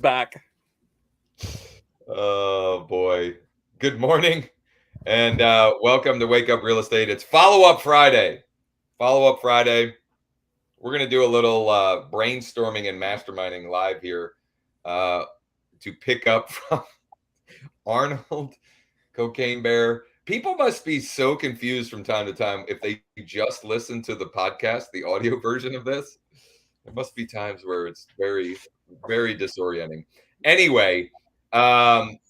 Back. Oh boy. Good morning and welcome to Wake Up Real Estate. It's Follow Up Friday. Follow Up Friday. We're going to do a little brainstorming and masterminding live here uh, to pick up from Arnold Cocaine Bear. People must be so confused from time to time if they just listen to the podcast, the audio version of this. There must be times where it's very, very disorienting. Anyway,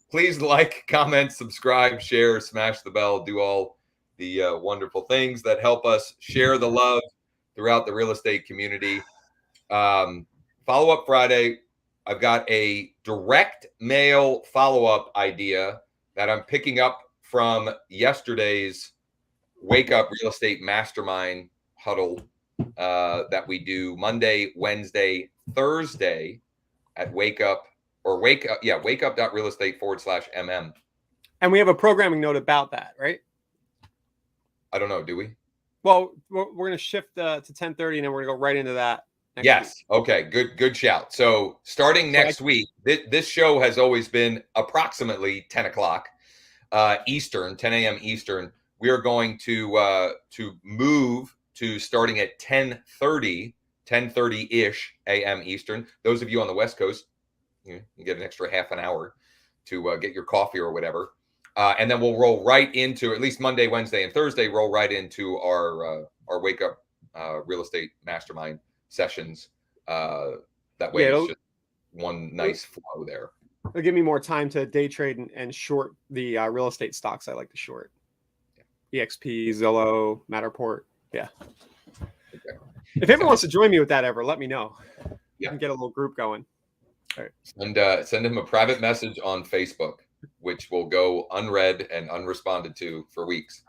please like, comment, subscribe, share, smash the bell, do all the wonderful things that help us share the love throughout the real estate community. Um, Follow Up Friday, I've got a direct mail follow up idea that I'm picking up from yesterday's Wake Up Real Estate Mastermind huddle that we do Monday, Wednesday, Thursday at Wake Up Wake Up.realestate/mm. And we have a programming note about that, right? I don't know, do we? Well, we're going to shift to 10:30 and then we're going to go right into that. Yes. Week. Okay. Good shout. So starting next week, this show has always been approximately 10 o'clock Eastern, 10 a.m. Eastern. We are going to move to starting at 10:30-ish a.m. Eastern. Those of you on the West Coast, you get an extra half an hour to get your coffee or whatever. And then we'll roll right into, at least Monday, Wednesday, and Thursday, roll right into our Wake Up Real Estate Mastermind sessions. That way it's just one nice flow there. It'll give me more time to day trade and short the real estate stocks I like to short. Yeah. EXP, Zillow, Matterport. Yeah. Okay. If anyone wants to join me with that ever, let me know. Yeah. And get a little group going. All right. And send him a private message on Facebook, which will go unread and unresponded to for weeks.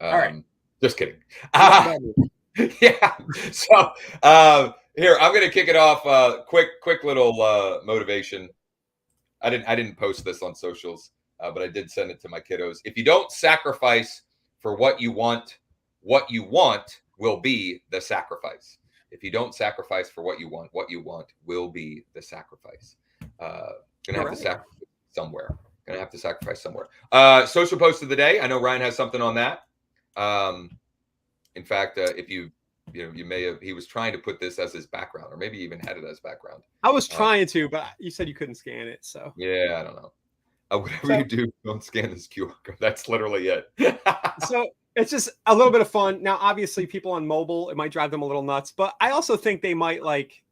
All right. Just kidding. Yeah. So here, I'm going to kick it off. Quick little motivation. I didn't post this on socials, but I did send it to my kiddos. If you don't sacrifice for what you want will be the sacrifice. If you don't sacrifice for what you want will be the sacrifice. Gonna have to sacrifice somewhere. Social post of the day. I know Ryan has something on that. In fact, if you may have, he was trying to put this as his background, or maybe even had it as background. I was trying to, but you said you couldn't scan it, so yeah, I don't know. Whatever you do, don't scan this QR code. That's literally it. So it's just a little bit of fun. Now, obviously, people on mobile, it might drive them a little nuts, but I also think they might like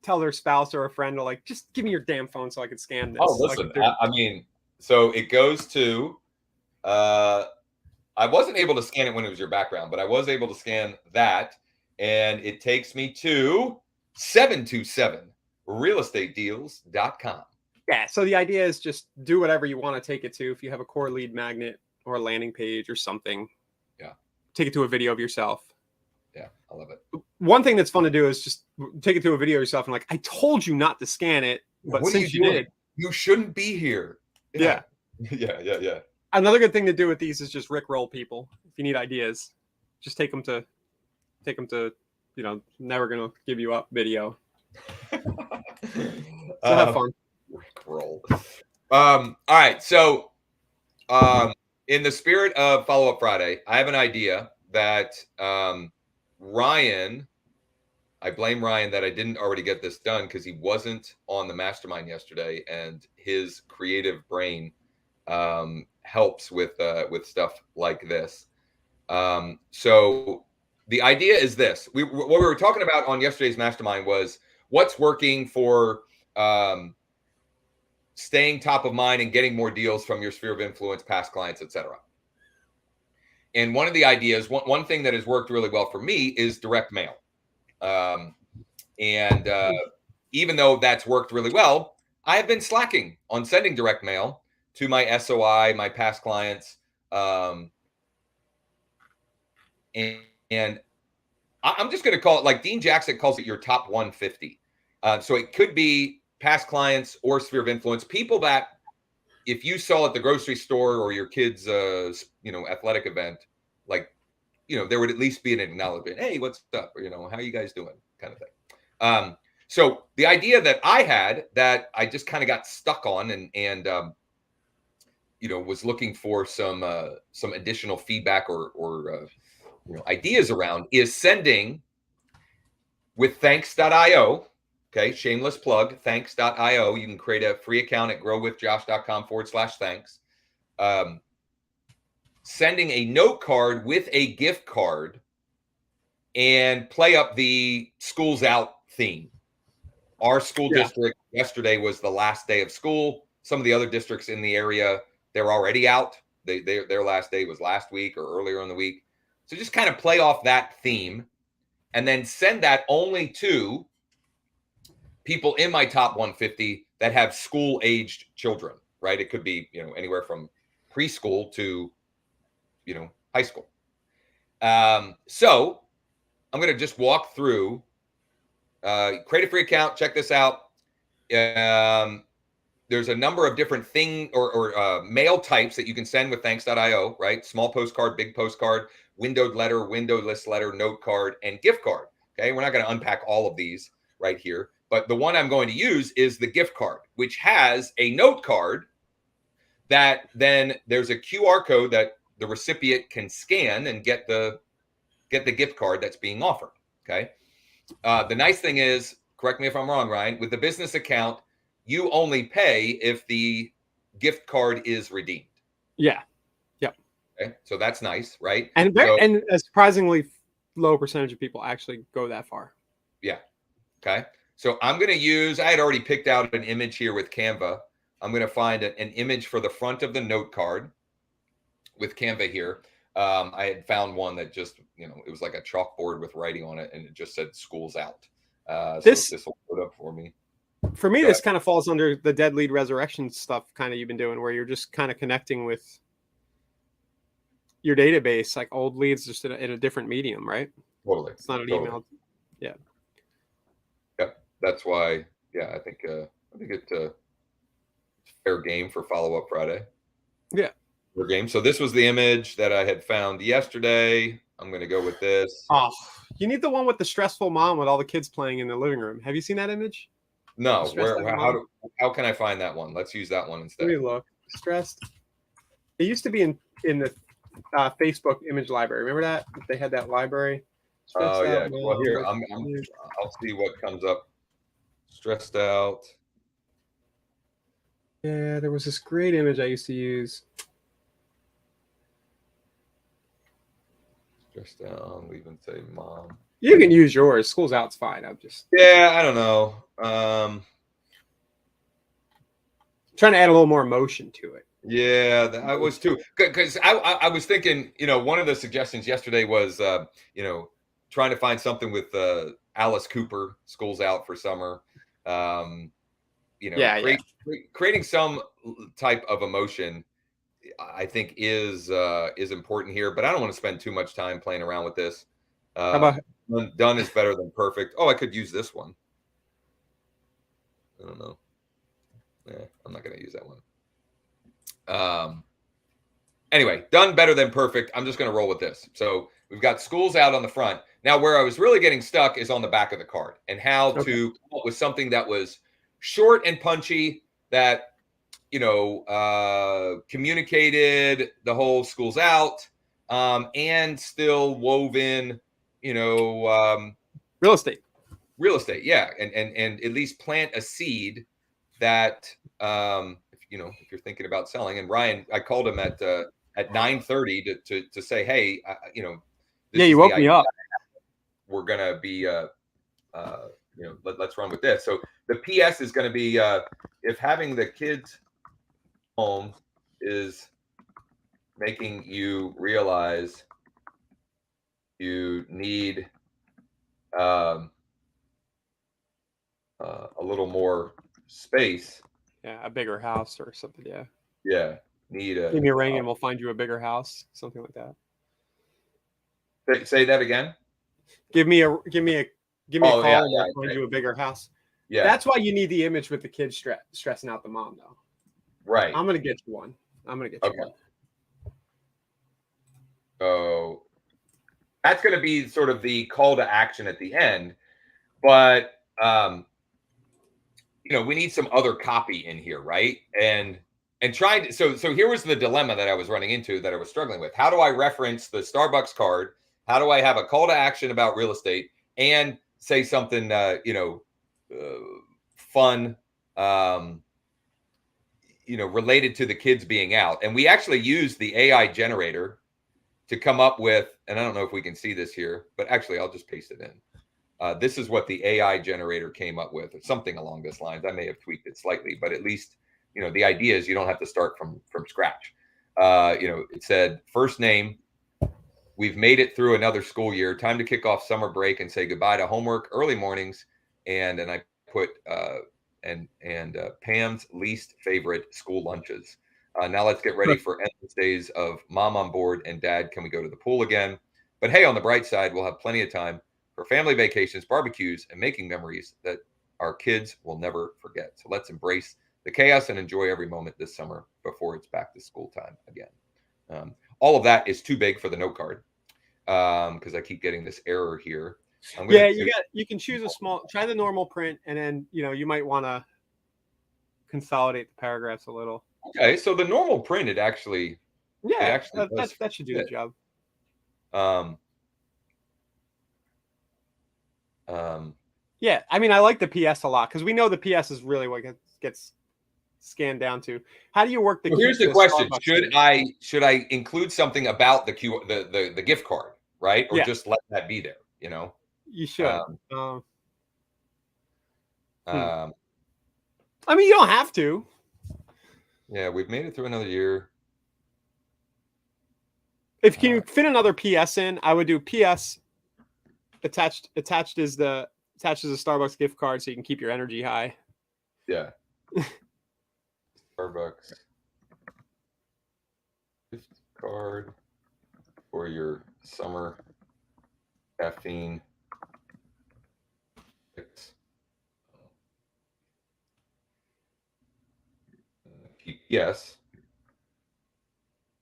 tell their spouse or a friend, or like, just give me your damn phone so I can scan this. Oh, listen, I mean, so it goes to, I wasn't able to scan it when it was your background, but I was able to scan that, and it takes me to 727realestatedeals.com. Yeah, so the idea is just do whatever you want to take it to. If you have a core lead magnet or a landing page or something, yeah, take it to a video of yourself. Yeah, I love it. One thing that's fun to do is just take it to a video of yourself and like, I told you not to scan it, but what since you did, you shouldn't be here. Yeah. Yeah. Another good thing to do with these is just rickroll people. If you need ideas, just take them to, never gonna give you up video. So have fun. Rickroll. All right. So, in the spirit of Follow Up Friday, I have an idea that Ryan, I blame Ryan that I didn't already get this done because he wasn't on the mastermind yesterday, and his creative brain helps with stuff like this. So the idea is this: what we were talking about on yesterday's mastermind was what's working for staying top of mind and getting more deals from your sphere of influence, past clients, etc. And one of the ideas, one thing that has worked really well for me is direct mail. Even though that's worked really well, I have been slacking on sending direct mail to my SOI, my past clients. And I'm just going to call it, like Dean Jackson calls it, your top 150. So it could be past clients or sphere of influence, people that if you saw at the grocery store or your kid's, athletic event, like, there would at least be an acknowledgement. Hey, what's up? Or, how are you guys doing? Kind of thing. So the idea that I had that I just kind of got stuck on and was looking for some additional feedback or ideas around is sending with thanks.io. Okay, shameless plug, thanks.io. You can create a free account at growwithjosh.com/thanks. Sending a note card with a gift card and play up the schools out theme. Our school district yesterday was the last day of school. Some of the other districts in the area, they're already out. Their last day was last week or earlier in the week. So just kind of play off that theme and then send that only to people in my top 150 that have school-aged children, right? It could be, anywhere from preschool to, high school. So I'm going to just walk through, create a free account. Check this out. There's a number of different mail types that you can send with thanks.io, right? Small postcard, big postcard, windowed letter, windowless letter, note card, and gift card. Okay. We're not going to unpack all of these right here, but the one I'm going to use is the gift card, which has a note card that then there's a QR code that the recipient can scan and get the gift card that's being offered. Okay. The nice thing is, correct me if I'm wrong, Ryan, with the business account, you only pay if the gift card is redeemed. Yeah. Yep. Okay. So that's nice, right? And a surprisingly low percentage of people actually go that far. Yeah. Okay. So I'm going to use, I had already picked out an image here with Canva. I'm going to find an image for the front of the note card with Canva here. I had found one that just, it was like a chalkboard with writing on it, and it just said "School's out." This will put up for me. For me, this kind of falls under the dead lead resurrection stuff kind of you've been doing, where you're just kind of connecting with your database, like old leads, just in a different medium, right? Totally. It's not an email. Yeah. Yep. That's why. Yeah, I think it's fair game for Follow Up Friday. Yeah. Fair game. So this was the image that I had found yesterday. I'm going to go with this. Oh, you need the one with the stressful mom with all the kids playing in the living room. Have you seen that image? No. How can I find that one? Let's use that one instead. Let me look. Stressed. It used to be in the Facebook image library. Remember that? They had that library. Oh yeah. Well, here I'll see what comes up. Stressed out. Yeah, there was this great image I used to use. Stressed out. I'll even say mom. You can use yours. School's out's fine. I'm just. Yeah, I don't know. Trying to add a little more emotion to it. Yeah, I was too. Because I was thinking, one of the suggestions yesterday was, trying to find something with Alice Cooper, School's Out for summer. Creating some type of emotion, I think is important here. But I don't want to spend too much time playing around with this. How about done is better than perfect? Oh, I could use this one. I don't know. Yeah, I'm not going to use that one. Anyway, done better than perfect. I'm just going to roll with this. So we've got School's Out on the front. Now, where I was really getting stuck is on the back of the card and how to come up with something that was short and punchy that, communicated the whole School's Out, and still wove in, real estate. Yeah. And at least plant a seed that, if you're thinking about selling. And Ryan, I called him at 9:30 to say, hey, you woke me up. We're gonna be, let's run with this. So the PS is going to be, if having the kids home is making you realize you need a little more space. Yeah, a bigger house or something. Yeah. Yeah. Give me a ring and we'll find you a bigger house. Something like that. Say that again. Give me a call and we'll find you a bigger house. Yeah. That's why you need the image with the kids stressing out the mom, though. Right. I'm gonna get you one. One. So that's going to be sort of the call to action at the end. But we need some other copy in here, right? And trying to, so here was the dilemma that I was running into, that I was struggling with. How do I reference the Starbucks card? How do I have a call to action about real estate and say something, fun, related to the kids being out? And we actually used the AI generator to come up with, and I don't know if we can see this here, but actually I'll just paste it in. This is what the AI generator came up with, or something along this lines. I may have tweaked it slightly, but at least, the idea is you don't have to start from scratch. It said, first name, we've made it through another school year. Time to kick off summer break and say goodbye to homework, early mornings, and I put Pam's least favorite school lunches. Now let's get ready for endless days of mom on board and dad, can we go to the pool again? But hey, on the bright side, we'll have plenty of time for family vacations, barbecues, and making memories that our kids will never forget. So let's embrace the chaos and enjoy every moment this summer before it's back to school time again. All of that is too big for the note card because I keep getting this error here. You can choose a small, try the normal print, and then you might want to consolidate the paragraphs a little. Okay, so the normal print, that should do the job. Yeah, I mean, I like the PS a lot because we know the PS is really what gets scanned down to. How do you work the? Well, here's the question: should I include something about the gift card, right, or just let that be there? You should. I mean, you don't have to. Yeah, we've made it through another year. If you fit another PS in, I would do PS attached is a Starbucks gift card so you can keep your energy high. Yeah. Starbucks gift card for your summer caffeine fix. Yes.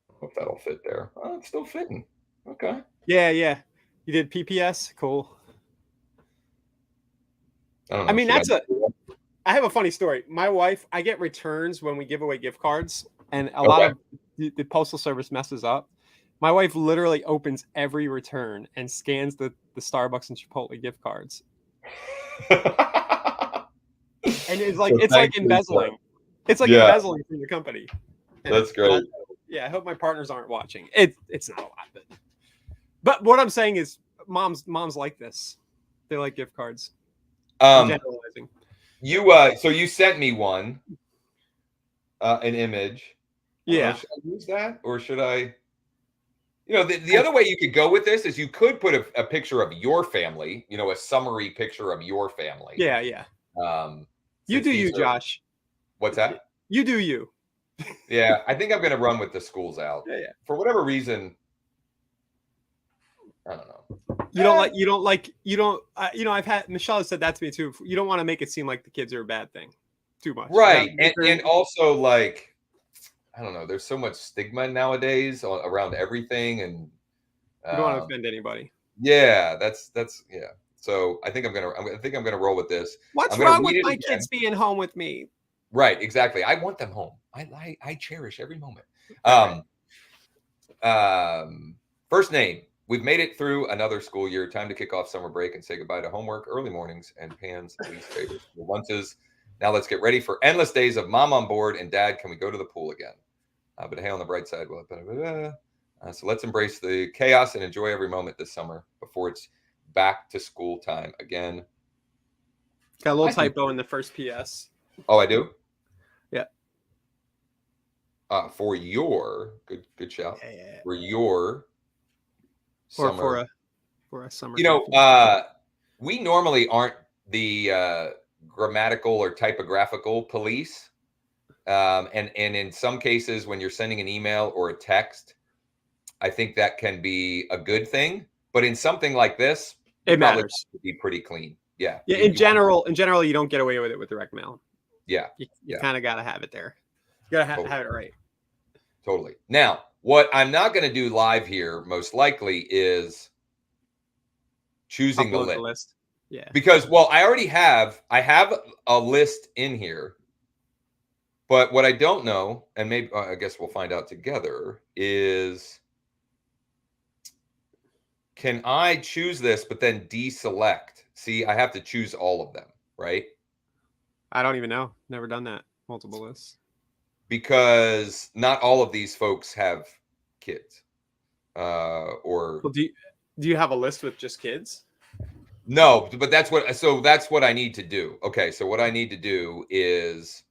I don't know if that'll fit there. Oh, it's still fitting. Okay. Yeah. You did PPS? Cool. I don't know. I mean, I have a funny story. My wife, I get returns when we give away gift cards, and a lot of the Postal Service messes up. My wife literally opens every return and scans the Starbucks and Chipotle gift cards. And it's like embezzling. It's like embezzling from the company. And that's great. I hope my partners aren't watching. It's not a lot, but what I'm saying is moms like this. They like gift cards. I'm generalizing. So you sent me one, an image. Yeah. Should I use that, or should I? The other way you could go with this is you could put a picture of your family. A summary picture of your family. Yeah. You do you, Josh. What's that? You do you. Yeah, I think I'm going to run with the schools out. Yeah. For whatever reason, I don't know. I've had Michelle has said that to me too. You don't want to make it seem like the kids are a bad thing too much. Right. And also, like, I don't know, there's so much stigma nowadays around everything, and you don't want to offend anybody. Yeah, that's yeah. So I think I'm gonna roll with this. What's wrong with my kids being home with me? Right, exactly. I want them home. I cherish every moment. First name. We've made it through another school year. Time to kick off summer break and say goodbye to homework, early mornings, and Pam's least favorite lunches. Now let's get ready for endless days of mom on board and dad, can we go to the pool again? But hey, on the bright side, so let's embrace the chaos and enjoy every moment this summer before it's back to school time again. Got a little typo in the first PS. Oh, I do? Yeah. For your good shout. Yeah. For your summer. For a summer. We normally aren't the grammatical or typographical police. And in some cases, when you're sending an email or a text, I think that can be a good thing. But in something like this, it matters to be pretty clean. Yeah. Yeah. In general, you don't get away with it with direct mail. Yeah. You kind of got to have it there. You got to have it right. Totally. Now, what I'm not going to do live here, most likely, is choosing the list. Yeah. Because, well, I have a list in here, but what I don't know, and maybe I guess we'll find out together, is can I choose this, but then deselect? See, I have to choose all of them, right? I don't even know. Never done that. Multiple lists. Because not all of these folks have kids. Or Well, do you have a list with just kids? no, but that's what I need to do. Okay, so what I need to do is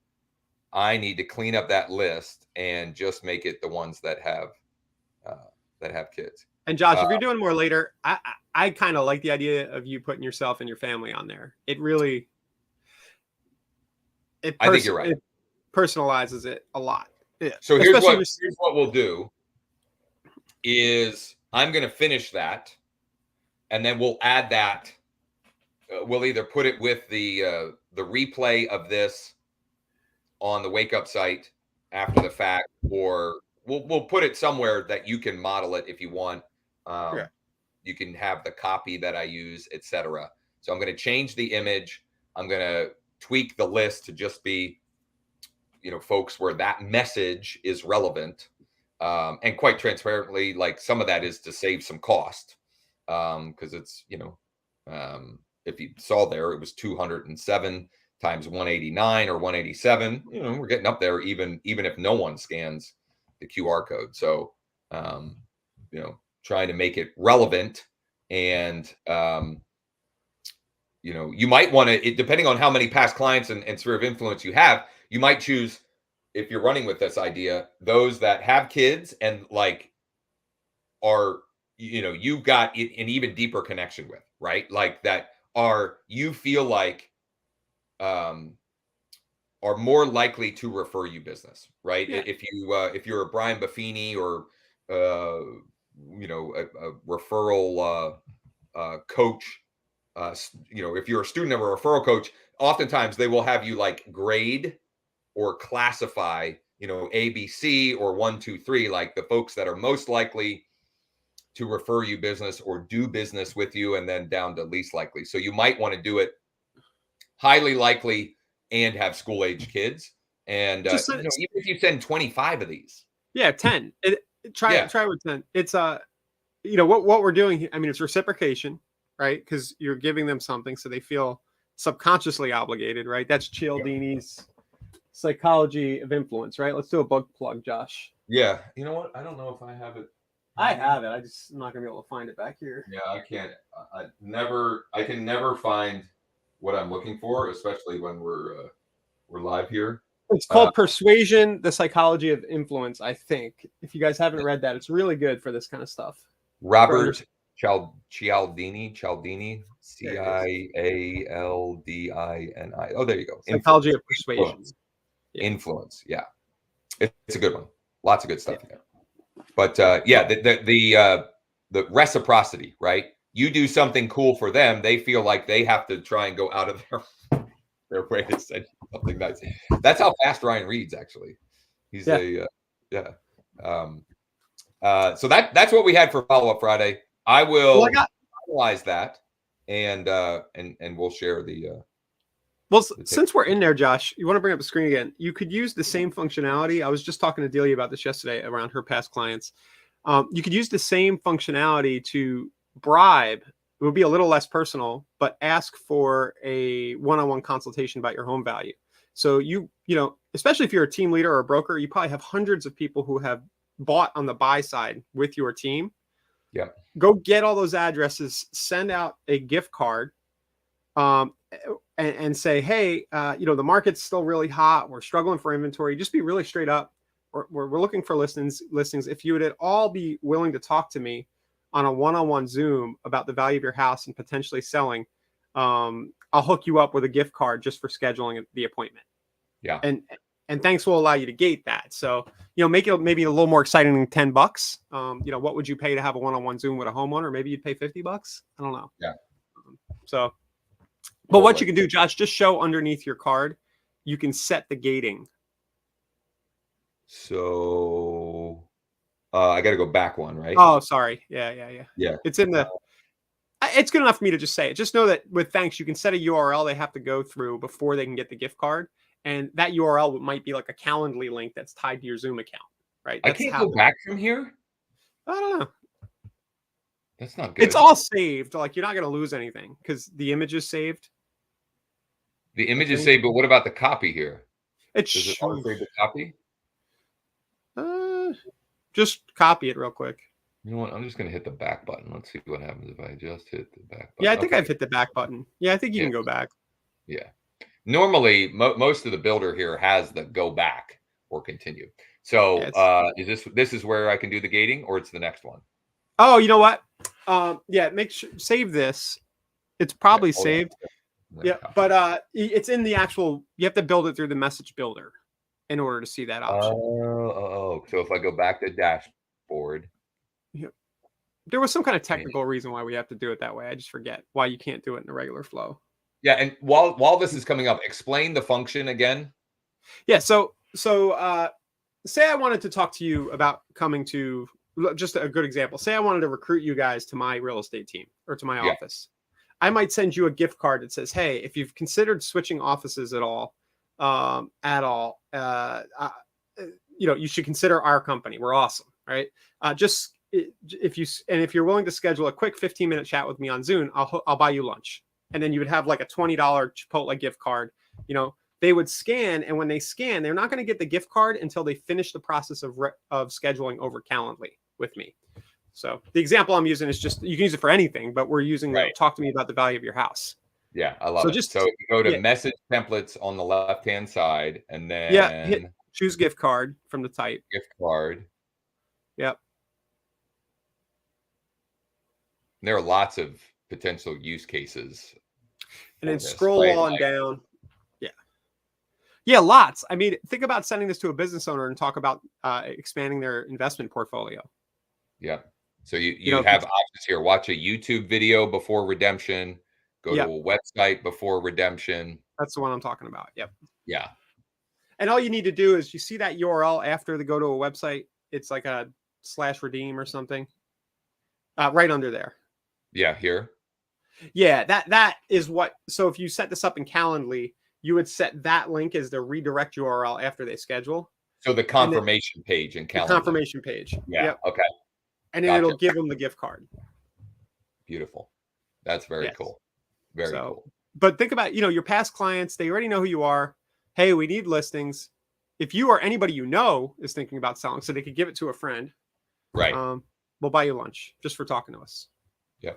I need to clean up that list and just make it the ones that have kids. And Josh, if you're doing more later, I kind of like the idea of you putting yourself and your family on there. It really I think you're right. It personalizes it a lot. Yeah. So here's what we'll do is I'm going to finish that, and then we'll add that. We'll either put it with the replay of this on the Wake Up site after the fact, or we'll put it somewhere that you can model it if you want. Yeah. You can have the copy that I use, etc. So I'm going to change the image. I'm going to tweak the list to just be, folks where that message is relevant. And quite transparently, like some of that is to save some cost. Because it's, if you saw there, it was 207 times 189 or 187. We're getting up there even if no one scans the QR code. So, trying to make it relevant, and you might want to, depending on how many past clients and sphere of influence you have, you might choose, if you're running with this idea, those that have kids and like are, you've got an even deeper connection with, right? Like that you feel like are more likely to refer you business, right? Yeah. If you're a Brian Buffini or a referral coach, if you're a student of a referral coach, oftentimes they will have you like grade or classify, ABC or 1, 2, 3, like the folks that are most likely to refer you business or do business with you, and then down to least likely. So you might want to do it highly likely and have school age kids. And even if you send 25 of these. Yeah, 10. Try with 10. It's what we're doing here. I mean, it's reciprocation, right? Because you're giving them something, so they feel subconsciously obligated, right? That's Cialdini's Psychology of Influence, right? Let's do a book plug, Josh. Yeah. You know what? I don't know if I have it. I have it. I'm not gonna be able to find it back here. Yeah, I can't. I can never find what I'm looking for, especially when we're live here. It's called Persuasion: The Psychology of Influence, I think. If you guys haven't read that, it's really good for this kind of stuff. Robert Cialdini, Cialdini, Cialdini. Oh, there you go. Psychology of Persuasion. Influence. Yeah. It's a good one. Lots of good stuff in there. But the reciprocity, right? You do something cool for them, they feel like they have to try and go out of their way to say something nice. That's how fast Ryan reads, actually. He's so that's what we had for Follow-Up Friday. I will finalize that, and we'll share the. Since we're in there, Josh, you want to bring up the screen again? You could use the same functionality. I was just talking to Delia about this yesterday around her past clients. You could use the same functionality to bribe. It would be a little less personal, but ask for a one-on-one consultation about your home value. So especially if you're a team leader or a broker, you probably have hundreds of people who have bought on the buy side with your team. Yeah. Go get all those addresses, send out a gift card, and say, hey, the market's still really hot. We're struggling for inventory. Just be really straight up. We're looking for listings. If you would at all be willing to talk to me on a one-on-one Zoom about the value of your house and potentially selling, I'll hook you up with a gift card just for scheduling the appointment. Yeah. And thanks will allow you to gate that. So, make it maybe a little more exciting than $10. What would you pay to have a one-on-one Zoom with a homeowner? Maybe you'd pay $50. I don't know. Yeah. But what you can do, Josh, just show underneath your card, you can set the gating. So I got to go back one, right? Oh, sorry. Yeah. Yeah. It's in the, It's good enough for me to just say it. Just know that with Thanks, you can set a URL they have to go through before they can get the gift card. And that URL might be like a Calendly link that's tied to your Zoom account, right? I That's can't how go back from here. I don't know. That's not good. It's all saved. Like you're not going to lose anything because the image is saved. The image is saved, but what about the copy here? It's Does it auto save the copy? Just copy it real quick. You know what? I'm just going to hit the back button. Let's see what happens if I just hit the back button. Yeah, I think I've hit the back button. Yeah, I think you can go back. Yeah. Normally, most of the builder here has the go back or continue. So is this is where I can do the gating, or it's the next one? Oh, you know what? Yeah, make sure save this. It's probably saved. Yeah, but it's in the actual. You have to build it through the message builder in order to see that option. So if I go back to dashboard. Yeah. There was some kind of technical reason why we have to do it that way. I just forget why you can't do it in the regular flow. Yeah, and while this is coming up, explain the function again. Yeah, so say I wanted to talk to you about coming to just a good example. Say I wanted to recruit you guys to my real estate team or to my office. I might send you a gift card that says, "Hey, if you've considered switching offices at all, you should consider our company. We're awesome, right? If you're willing to schedule a quick 15-minute chat with me on Zoom, I'll buy you lunch." And then you would have like a $20 Chipotle gift card. They would scan, and when they scan, they're not going to get the gift card until they finish the process of scheduling over Calendly with me. So the example I'm using is just, you can use it for anything, but we're using talk to me about the value of your house. Yeah, I love it. So you go to message templates on the left-hand side, and then choose gift card from the type. Gift card. Yep. There are lots of potential use cases. And then scroll on down. Yeah, lots. I mean, think about sending this to a business owner and talk about expanding their investment portfolio. Yeah. So you have options here. Watch a YouTube video before redemption. Go to a website before redemption. That's the one I'm talking about. Yep. Yeah. And all you need to do is you see that URL after the go to a website. It's like a /redeem or something. Right under there. Yeah, here. Yeah, that is what. So if you set this up in Calendly, you would set that link as the redirect URL after they schedule. So the confirmation page in Calendly. The confirmation page. Yeah. Yep. Okay. And then it'll give them the gift card. Beautiful. That's very cool. Very cool. But think about, your past clients, they already know who you are. Hey, we need listings. If you or anybody is thinking about selling, so they could give it to a friend. Right. We'll buy you lunch just for talking to us. Yeah.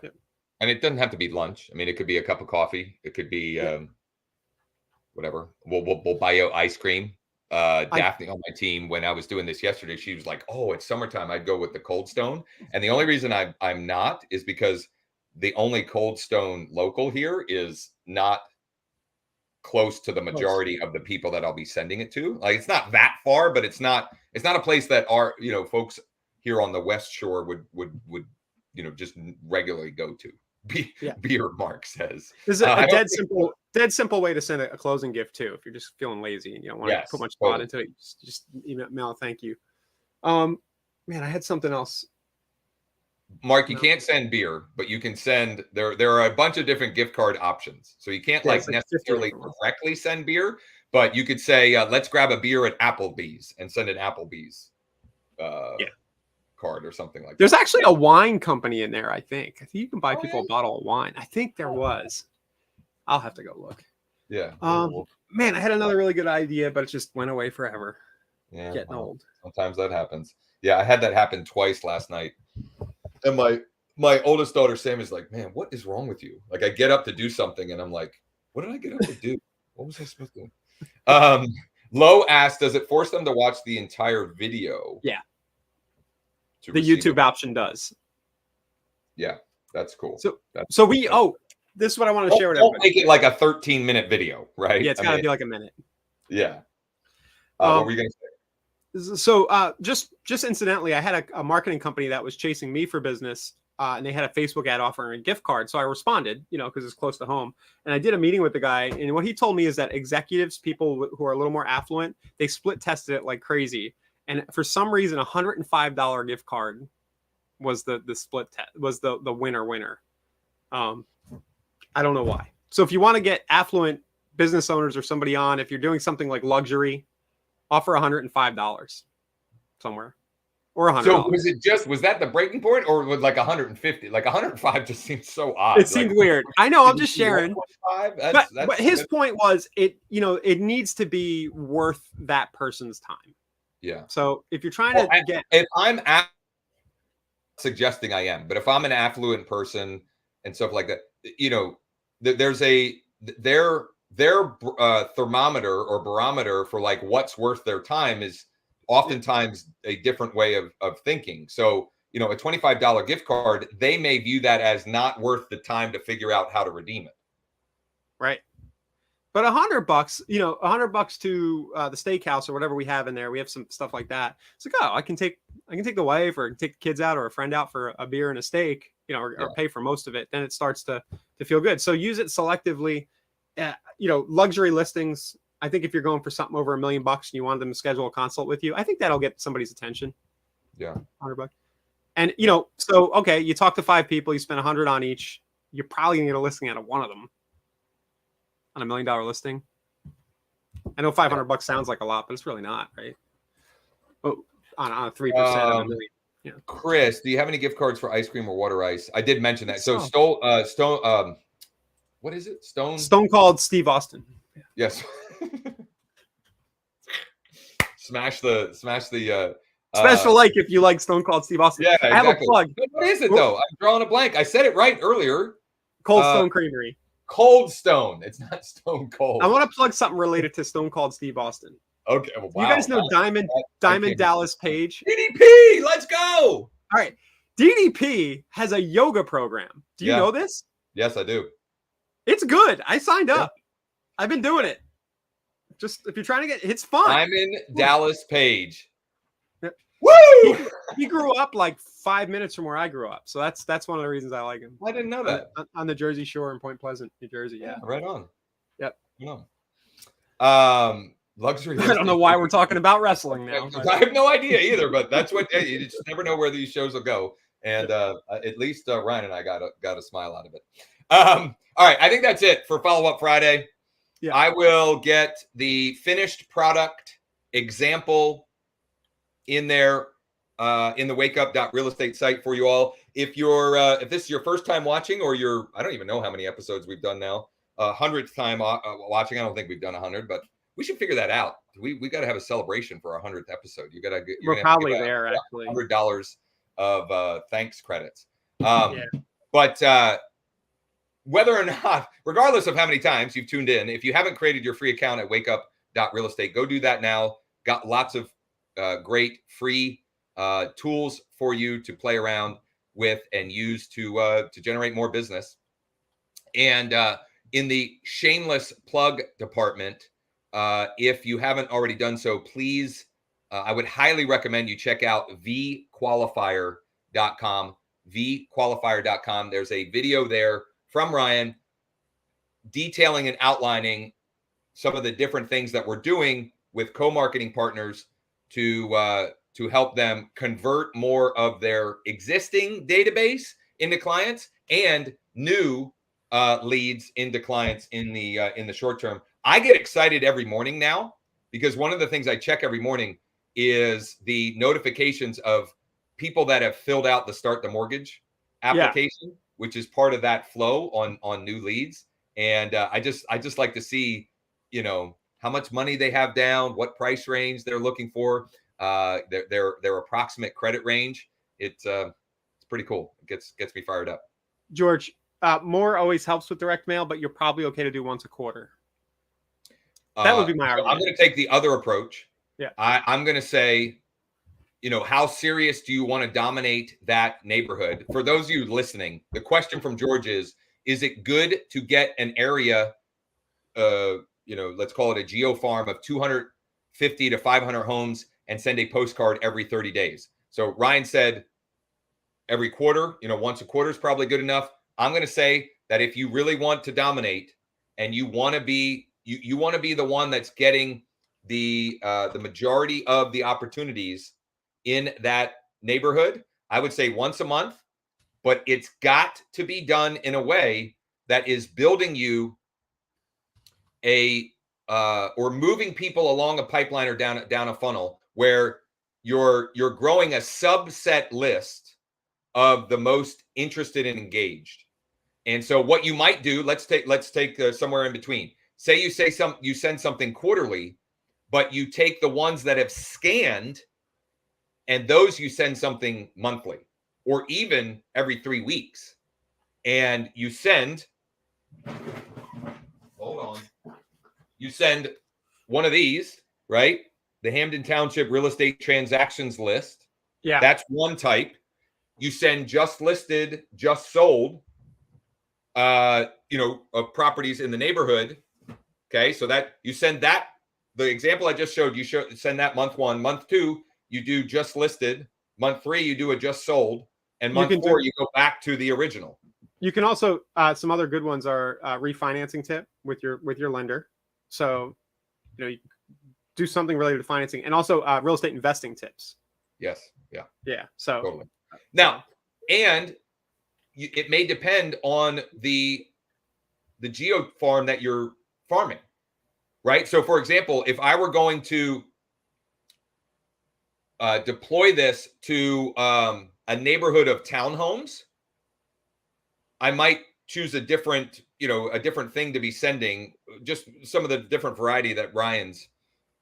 And it doesn't have to be lunch. I mean, it could be a cup of coffee. It could be whatever. We'll buy you ice cream. Daphne on my team, when I was doing this yesterday, she was like, "Oh, it's summertime. I'd go with the Cold Stone." And the only reason I'm not is because the only Cold Stone local here is not close to the majority of the people that I'll be sending it to. Like, it's not that far, but it's not a place that our folks here on the West Shore would just regularly go to. Beer, Mark says. This is a dead simple way to send a closing gift too. If you're just feeling lazy and you don't want to put much thought into it, just email thank you. Man, I had something else. Mark, you can't send beer, but you can send. There are a bunch of different gift card options, so you can't necessarily directly send beer, but you could say, "Let's grab a beer at Applebee's" and send an Applebee's. Card or something like that. There's actually a wine company in there, I think you can buy people a bottle of wine. I think there was. I'll have to go look. Yeah. Man, I had another really good idea, but it just went away forever. Yeah. Getting old. Sometimes that happens. Yeah, I had that happen twice last night. And my oldest daughter, Sam, is like, "Man, what is wrong with you?" Like, I get up to do something and I'm like, "What did I get up to do? What was I supposed to do?" Low asked, "Does it force them to watch the entire video?" Yeah. The YouTube option does. Yeah, that's cool. So this is what I want to share with everybody. Make it like a 13-minute video, right? Yeah, it's got to be like a minute. Yeah. What were you going to say? So just incidentally, I had a marketing company that was chasing me for business, and they had a Facebook ad offering a gift card. So I responded, because it's close to home. And I did a meeting with the guy. And what he told me is that executives, people who are a little more affluent, they split tested it like crazy. And for some reason, $105 gift card was the split test, was the winner. I don't know why. So if you want to get affluent business owners or somebody on, if you're doing something like luxury, offer $105 somewhere or $100. So was that the breaking point, or was like 150? Like 105 just seems so odd. It seemed weird. I know. I'm just sharing. But his point was it needs to be worth that person's time. Yeah. So if you're trying to if I'm suggesting I am, but if I'm an affluent person and stuff like that, there's their thermometer or barometer for like what's worth their time is oftentimes a different way of thinking. So, a $25 gift card, they may view that as not worth the time to figure out how to redeem it. Right. But $100, $100 to the steakhouse or whatever we have in there. We have some stuff like that. It's like, I can take the wife or take the kids out or a friend out for a beer and a steak, or pay for most of it. Then it starts to feel good. So use it selectively. Luxury listings. I think if you're going for something over $1 million and you want them to schedule a consult with you, I think that'll get somebody's attention. Yeah. $100. And, so, okay, you talk to 5 people, you spend 100 on each. You're probably going to get a listing out of one of them on $1 million listing. I know $500 sounds like a lot, but it's really not, right? Oh, on a 3% of $1 million. Yeah. Chris, do you have any gift cards for ice cream or water ice? I did mention that. So Stone, what is it? Stone Cold Steve Austin. Yeah. Yes. Smash the special like if you like Stone Cold Steve Austin. Yeah, exactly. I have a plug. What is it though? I'm drawing a blank. I said it right earlier. Cold Stone Creamery. Cold Stone. It's not Stone Cold. I want to plug something related to Stone Cold Steve Austin. Okay. Well, wow. You guys know Diamond Dallas Page? DDP, let's go. All right. DDP has a yoga program. Do you know this? Yes, I do. It's good. I signed up. I've been doing it. Just if you're trying to it's fun. Diamond Dallas Page. Woo! He grew up like 5 minutes from where I grew up. So that's one of the reasons I like him. I didn't know that. On the Jersey Shore in Point Pleasant, New Jersey. Yeah. Right on. Yep. Luxury. I don't know why we're talking about wrestling now. I have no idea either, but that's what you just never know where these shows will go. And at least Ryan and I got a smile out of it. All right, I think that's it for Follow Up Friday. Yeah. I will get the finished product example in there in the wakeup.real estate site for you all. If this is your first time watching, or I don't even know how many episodes we've done now, 100th time watching. I don't think we've done 100, but we should figure that out. We got to have a celebration for our 100th episode. We're probably there actually. $100 of thanks credits. But whether or not, regardless of how many times you've tuned in, if you haven't created your free account at wakeup.realestate, go do that now. Got lots of great free tools for you to play around with and use to generate more business. And in the shameless plug department, if you haven't already done so, please, I would highly recommend you check out vqualifier.com. vqualifier.com. There's a video there from Ryan detailing and outlining some of the different things that we're doing with co-marketing partners to help them convert more of their existing database into clients and new leads into clients in the short term. I get excited every morning now because one of the things I check every morning is the notifications of people that have filled out the Start the Mortgage application, which is part of that flow on new leads. And I just like to see, how much money they have down, what price range they're looking for, their approximate credit range. It's pretty cool. It gets me fired up. George, more always helps with direct mail, but you're probably okay to do once a quarter. That would be my argument. I'm going to take the other approach. Yeah. I'm going to say, how serious do you want to dominate that neighborhood? For those of you listening, the question from George is it good to get an area, let's call it a geo farm of 250 to 500 homes and send a postcard every 30 days? So Ryan said every quarter, once a quarter is probably good enough. I'm going to say that if you really want to dominate and you want to be, you want to be the one that's getting the majority of the opportunities in that neighborhood, I would say once a month, but it's got to be done in a way that is building you or moving people along a pipeline or down a funnel where you're growing a subset list of the most interested and engaged. And so what you might do, let's take somewhere in between. Say you send something quarterly, but you take the ones that have scanned, and those you send something monthly or even every 3 weeks. And you send, hold on, you send one of these, right? The Hamden Township Real Estate Transactions List. Yeah. That's one type. You send just listed, just sold, of properties in the neighborhood. Okay, so that you send that. The example I just showed, send that month 1. Month 2, you do just listed. Month 3, you do a just sold, and month 4, you go back to the original. You can also some other good ones are refinancing tip with your lender. So, you do something related to financing, and also real estate investing tips. Yes. Yeah. Yeah. So totally. Now, and it may depend on the geo farm that you're farming, right? So, for example, if I were going to deploy this to a neighborhood of townhomes, I might choose a different thing to be sending, just some of the different variety that Ryan's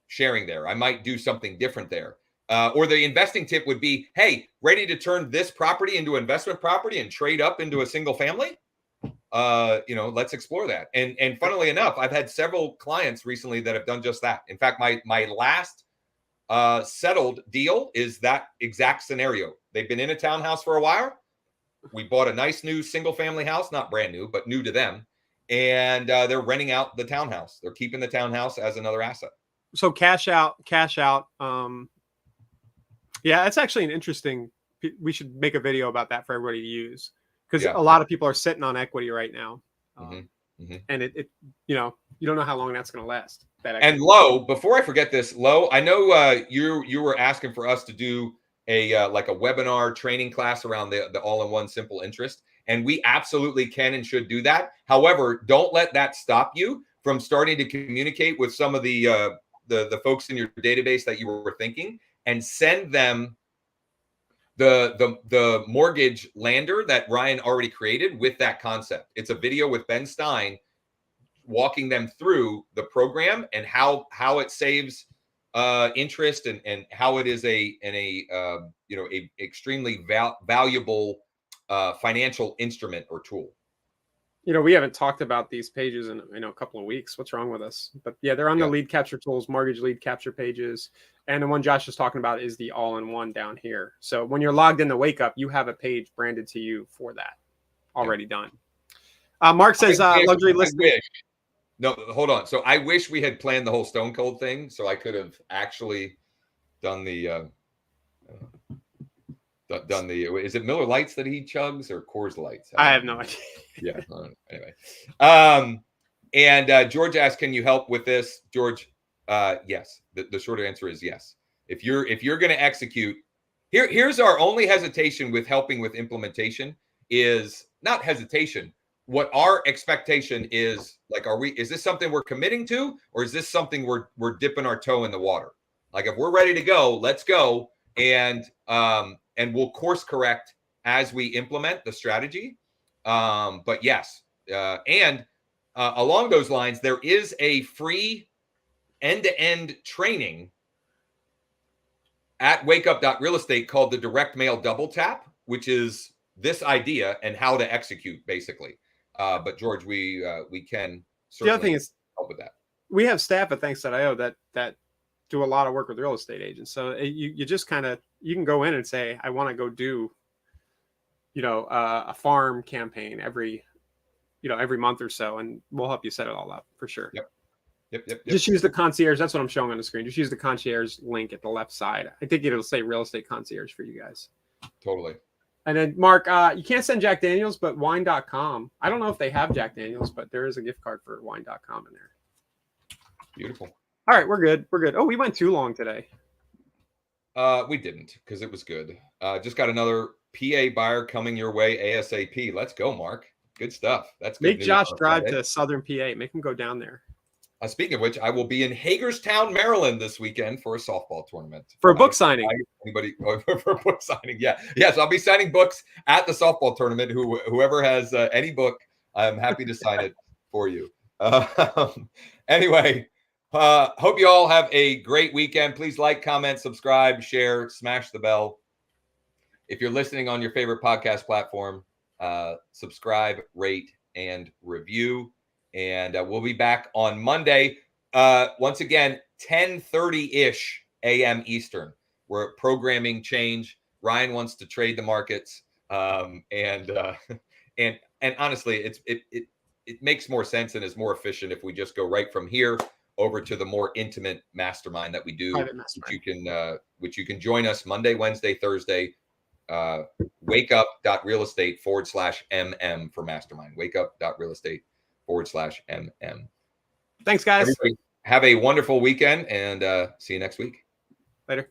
sharing there. I might do something different there. Or the investing tip would be, hey, ready to turn this property into investment property and trade up into a single family? Let's explore that. And funnily enough, I've had several clients recently that have done just that. In fact, my last settled deal is that exact scenario. They've been in a townhouse for a while. We bought a nice new single family house, not brand new, but new to them. And they're renting out the townhouse. They're keeping the townhouse as another asset. So cash out. Yeah, it's actually an interesting, we should make a video about that for everybody to use, because a lot of people are sitting on equity right now. And it you don't know how long that's going to last. And Lo, before I forget this, Lo, I know you were asking for us to do a webinar training class around the all-in-one simple interest, and we absolutely can and should do that. However, don't let that stop you from starting to communicate with some of the folks in your database that you were thinking, and send them the mortgage lander that Ryan already created with that concept. It's a video with Ben Stein walking them through the program and how it saves interest and how it is a extremely valuable financial instrument or tool. We haven't talked about these pages in a couple of weeks. What's wrong with us? But yeah, they're on the lead capture tools, mortgage lead capture pages. And the one Josh is talking about is the all-in-one down here. So when you're logged in the Wake Up, you have a page branded to you for that already done. Mark says luxury listing. No, hold on. So I wish we had planned the whole Stone Cold thing, so I could have actually done the is it Miller Lights that he chugs or Coors Lights? I have no idea. Yeah. Anyway. And George asked, can you help with this? George, yes. The short answer is yes. If you're going to execute, here's our only hesitation with helping with implementation is not hesitation. What our expectation is, like, is this something we're committing to, or is this something we're dipping our toe in the water? Like, if we're ready to go, let's go. And we'll course correct as we implement the strategy. But yes, and along those lines, there is a free end-to-end training at wakeup.realestate called the Direct Mail Double Tap, which is this idea and how to execute, basically. But George, we can certainly the other thing is help with that. We have staff at Thanks.io that do a lot of work with real estate agents. So you just you can go in and say, I want to go do, a farm campaign every month or so, and we'll help you set it all up for sure. Yep. Just use the concierge. That's what I'm showing on the screen. Just use the concierge link at the left side. I think it'll say real estate concierge for you guys. Totally. And then Mark, you can't send Jack Daniels, but wine.com. I don't know if they have Jack Daniels, but there is a gift card for wine.com in there. Beautiful. All right, we're good. Oh, we went too long today. We didn't, because it was good. Just got another PA buyer coming your way ASAP. Let's go, Mark. Good stuff. That's good Make news Josh on drive Friday. to Southern PA. Make him go down there. Speaking of which, I will be in Hagerstown, Maryland this weekend for a softball tournament. For a book signing. Anybody for a book signing? Yeah. Yes, I'll be signing books at the softball tournament. Whoever has any book, I'm happy to sign it for you. Anyway, hope you all have a great weekend. Please like, comment, subscribe, share, smash the bell. If you're listening on your favorite podcast platform, subscribe, rate, and review. And we'll be back on Monday. Once again, 10:30-ish a.m. Eastern. We're at programming change. Ryan wants to trade the markets. And honestly, it makes more sense and is more efficient if we just go right from here over to the more intimate mastermind that we do, which you can join us Monday, Wednesday, Thursday. wakeup.realestate/MM for mastermind. wakeup.realestate/MM. Thanks, guys. Everybody have a wonderful weekend and see you next week. Later.